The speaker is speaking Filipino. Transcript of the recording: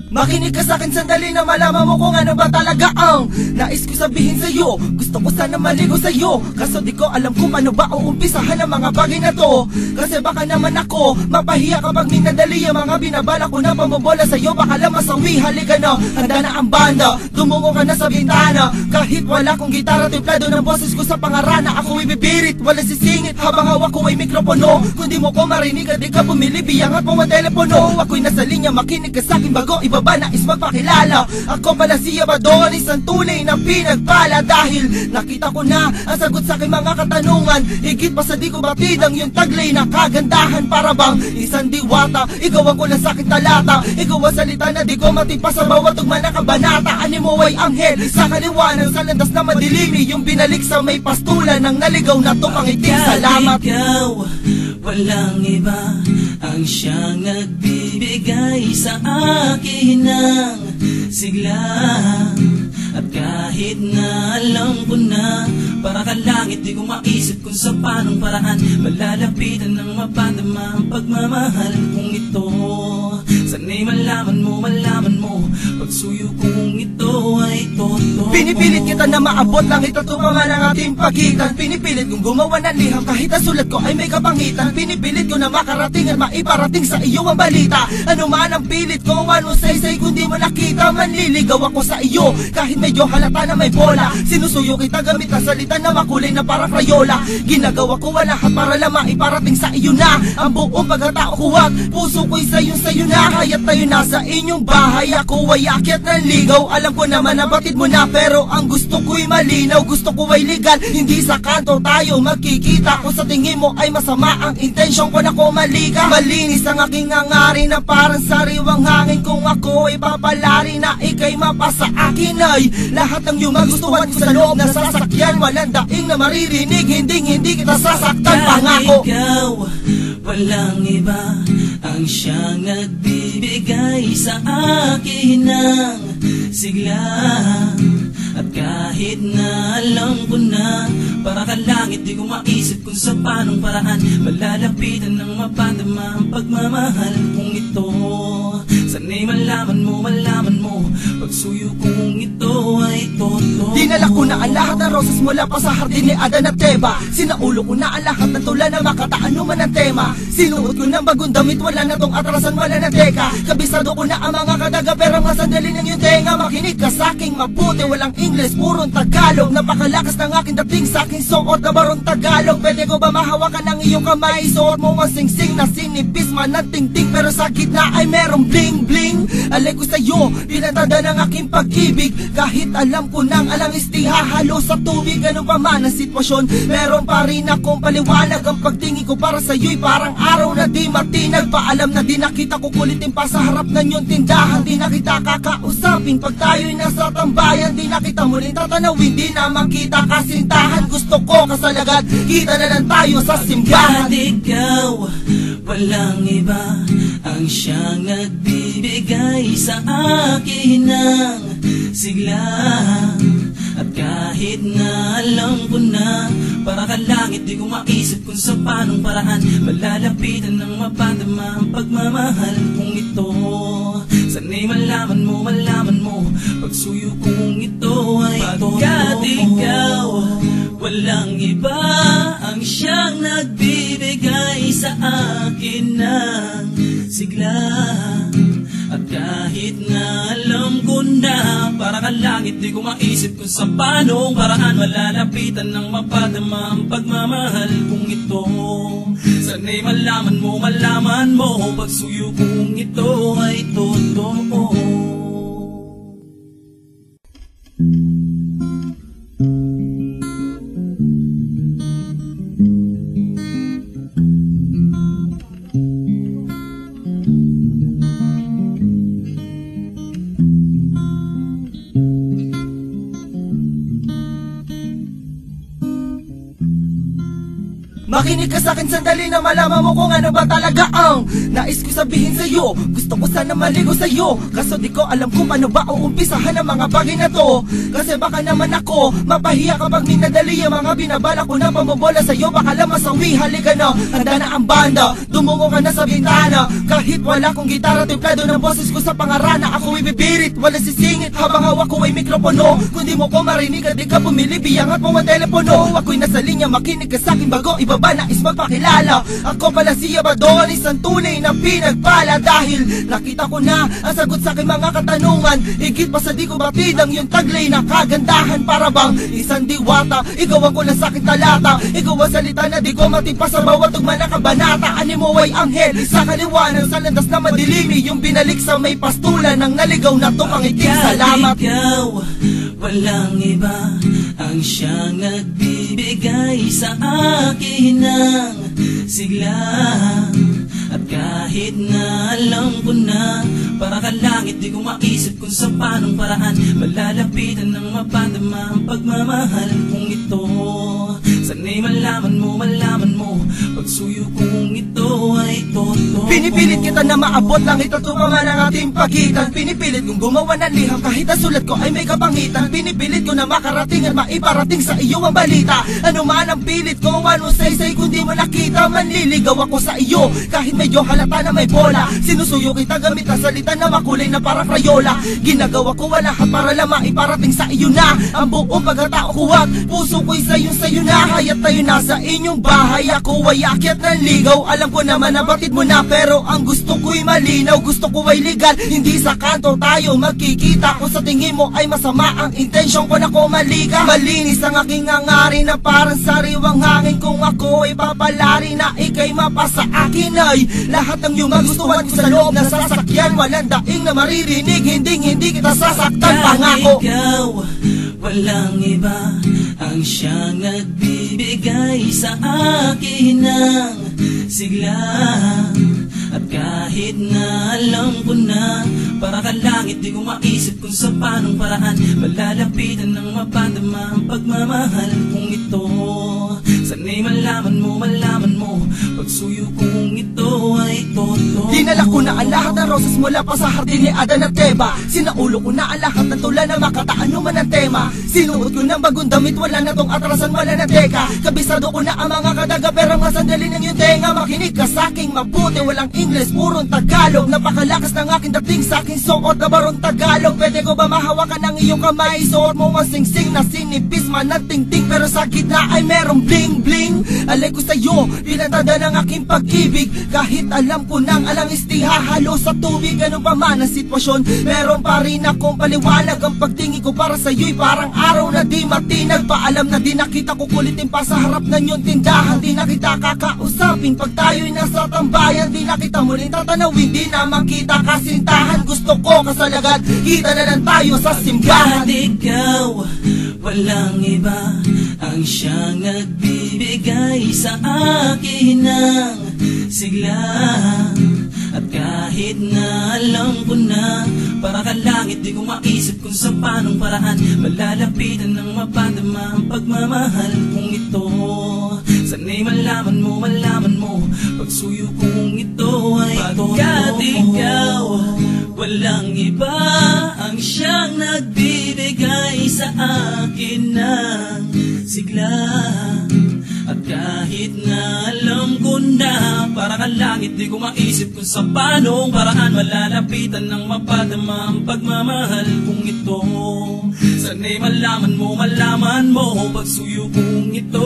Makinig ka sa'kin sandali na malaman mo kung ano ba talaga ang nais ko sabihin sa'yo. Gusto ko sana maligo sa'yo, kaso di ko alam kung paano ba uumpisahan ang mga bagay na to. Kasi baka naman ako mapahiya kapag minadali ang mga binabala ko na pamabola sa'yo. Baka lang masawi, halika na, handa na ang banda. Tumungo ka na sa bintana, kahit wala kong gitara, templado ng boses ko sa pangarana. Ako ibibirit, wala sisingit habang hawak ko ay mikropono. Kung di mo ko marinig at di ka bumili, biyangat mo ang telepono. Ako'y nasa linya, makinig ka sa'kin bago ibaba. Nais magpakilala, ako pala si Abadonis, ang tunay na pinagpala. Dahil nakita ko na ang sagot sa aking mga katanungan. Higit pa sa di ko batid ang yung taglay na kagandahan. Para bang isang diwata, ikaw ang kulang sa aking talata. Ikaw ang salita na di ko matipa sa bawat tugma na kabanata. Animo ay anghel sa kaliwanag, sa landas na madilimi, yung binalik sa may pastulan ng naligaw na tumangiting. Salamat. Ikaw, walang iba ang siyang nagbibigay sa akin ng sigla. At kahit na alam ko na para ka langit, di ko maisip kung sa paanong paraan malalapitan ng mapadama ang pagmamahal kong ito. Sana'y malaman mo pagsuyo kong ito ay totoo. Pinipilit kita na maabot lang ito tumaman ang ating pagitan. Pinipilit kong gumawa ng liham kahit ang sulat ko ay may kapangitan. Pinipilit ko na makarating at maiparating sa iyo ang balita. Ano man ang pilit ko, ano say kung di mo nakita. Manliligaw ako sa iyo kahit medyo halata na may bola. Sinusuyo kita gamit ang salita na makulay na para Crayola. Ginagawa ko ang lahat para lang maiparating sa iyo na ang buong pagkatao ko at puso ko'y sayo na. Kaya't tayo nasa inyong bahay, ako ay akyat ng ligaw. Alam ko naman nabatid mo na, pero ang gusto ko'y malinaw. Gusto ko ay legal, hindi sa kanto tayo magkikita. Kung sa tingin mo ay masama ang intensyon ko na ko malika. Malinis ang aking angari na parang sariwang hangin. Kung ako ay papalari na ikay mapasa akin ay lahat ng iyong magustuhan ko sa loob na sasakyan. Walang daing na maririnig, hindi kita sasaktan. Pangako. Ikaw, walang iba ang siyang nagbibigay sa akin ng sigla. At kahit na alam ko na para ka langit, di ko maisip kung sa paanong paraan malalapitan ng mapadama ang pagmamahal kong ito. Sana'y malaman mo pagsuyo kong ito ay totoo. Dinala ko na ang lahat ng roses mula pa sa hardin ni Adan at Eva. Sinaulo ko na ang lahat ng tula na makataan man ang tema. Sinuot ko ng bagong damit, wala na tong atrasan, wala na teka. Kabisado ko na ang mga kadaga, pero mga sandali ng yung tenga. Makinig ka sa'king mabuti, walang English, purong Tagalog. Napakalakas ng aking dating sa'king suot na barong Tagalog. Pwede ko ba mahawakan ng iyong kamay? Suot mo ang sing-sing na sinipis man ng ting-ting, pero sa gitna ay merong bling-bling. Alay ko sa'yo, pinatanda ng aking pag-ibig. Kahit alam ko nang alang istihahalo sa tubig. Ganun pa man ang sitwasyon, meron pa rin akong paliwanag. Ang pagtingin ko para sa'yo'y parang araw na di matinag. Paalam na di nakita kukulitin pa sa harap ng iyong tindahan. Di na kita kakausapin pag tayo'y nasa tambayan. Di na kita muling tatanawin, di na makita kasintahan. Gusto ko kasalagad, kita na lang tayo sa simbahan. At ikaw, walang iba ang siyang nagbibigay sa akin ng sigla. At kahit na alam ko na para ka langit, di ko maisip kung sa paanong paraan malalapitan ng mapadama ang pagmamahal kong ito. Sana'y malaman mo pagsuyo kong ito ay totoo. Pagkat ikaw, walang iba ang siyang nagbibigay sa akin ng sigla. At kahit na alam ko na para ka langit, di ko maisip kung sa paanong paraan malalapitan ng mapadama ang pagmamahal kong ito. Sana'y malaman mo pagsuyo kong ito ay totoo. Makinig ka sa'kin sandali na malaman mo kung ano ba talaga ang nais ko sabihin sa'yo. Gusto ko sana maligo sa'yo, kaso di ko alam kung paano ba uumpisahan ang mga bagay na to. Kasi baka naman ako mapahiya kapag minadali ang mga binabala ko na pamabola sa'yo. Baka lang masawi, halika na, handa na ang banda. Tumungo ka na sa bintana, kahit wala kong gitara, templado ng boses ko sa pangarana. Ako ibibirit, wala sisingit habang hawak ko ay mikropono. Kung di mo ko marinig at di ka pumili, biyangat mo ang telepono. Ako'y nasa linya, makinig ka sa'kin bago ibaba, nais magpakilala. Ako pala si Abadon, isang tunay na pinagpala. Dahil nakita ko na ang sagot sa'king mga katanungan. Higit pa sa di ko batid ang yung taglay na kagandahan. Para bang isang diwata, ikaw ang kulang sa'king talata. Ikaw ang salita na di ko matipas sa bawat tugma na kabanata. Animo ay anghel sa kaliwanag, sa landas na madilimi, yung binalik sa may pastulan ng naligaw na tumangiting. Salamat. Ikaw, walang iba ang siyang nagbibigay sa akin ng sigla. At kahit na alam ko na para ka langit, di ko maisip kung sa paanong paraan malalapitan ng mapadama ang pagmamahal kong ito. Sana'y malaman mo pagsuyo kong ito ay totoo. Pinipilit kita na maabot lang ito tumangan ang ating pagitan. Pinipilit kong gumawa ng liham kahit ang sulat ko ay may kapangitan. Pinipilit ko na makarating at maiparating sa iyo ang balita. Ano man ang pilit ko, anong saysay kung di mo nakita. Manliligaw ako sa iyo kahit medyo halata na may bola. Sinusuyo kita gamit ang salita na makulay na parang Crayola. Ginagawa ko ang lahat para lang maiparating sa iyo na ang buong pagkatao ko at puso ko'y sayo na. Kaya't tayo nasa inyong bahay, ako ay akyat ng ligaw. Alam ko naman na batid mo na, pero ang gusto ko'y malinaw. Gusto ko ay legal, hindi sa kanto tayo magkikita. Kung sa tingin mo ay masama ang intensyon ko na ko maliga. Malinis ang aking hangarin na parang sariwang hangin. Kung ako ay papalari na ikay mapasa akin ay lahat ng iyong magustuhan ko sa loob na sasakyan. Walang daing na maririnig, hindi kita sasaktan. Pangako. Ikaw, walang iba ang siyang nagbibigay sa akin ng sigla. At kahit na alam ko na para ka langit, di ko maisip kung sa paanong paraan malalapitan ng mapadama ang pagmamahal kong ito. Sana'y malaman mo pagsuyo kong ito ay totoo. Dinala ko na ang lahat ng roses mula pa sa hardin ni Adan at Eva. Sinaulo ko na ang lahat ng tula na makataan naman ang tema. Sinuot ko ng bagong damit, wala na tong atrasan, wala na teka. Kabisado ko na ang mga kadaga, pero mga sandali ng yung tenga. Makinig ka sa'king mabuti, walang English, purong Tagalog. Napakalakas ng aking dating sa'king suot na barong Tagalog. Pwede ko ba mahawakan ang iyong kamay? Suot mo ang sing-sing na sinipis man ng ting-ting, pero sa gitna ay merong bling-bling. Alay ko sa'yo, pinatanda ng aking pag-ibig. Kahit alam ko nang alang istihahalo sa tubig. Ganun pa man ang sitwasyon, meron pa rin akong paliwanag. Ang pagtingin ko para sa'yo'y parang araw na di matinag. Paalam na di nakita ko kulitin pa sa harap ng iyong tindahan. Di na kita kakausapin pag tayo'y nasa tambayan. Di na kita muling tatanawin, di na makita kasintahan. Gusto ko kasalagad, kita na lang tayo sa simbahan. At ikaw, walang iba ang siyang nagbibigay sa akin ng sigla. At kahit na alam ko na para ka langit, di ko maisip kung sa paanong paraan malalapitan ng mapadama ang pagmamahal kong ito. Sana'y malaman mo pagsuyo kong ito ay totoo. Pagkat ikaw, walang iba ang siyang nagbibigay sa akin ng sigla. At kahit na alam ko na para ka langit, di ko maisip kung sa paanong paraan malalapitan ng mapadama ang pagmamahal kong ito. Sana'y malaman mo pagsuyo kong ito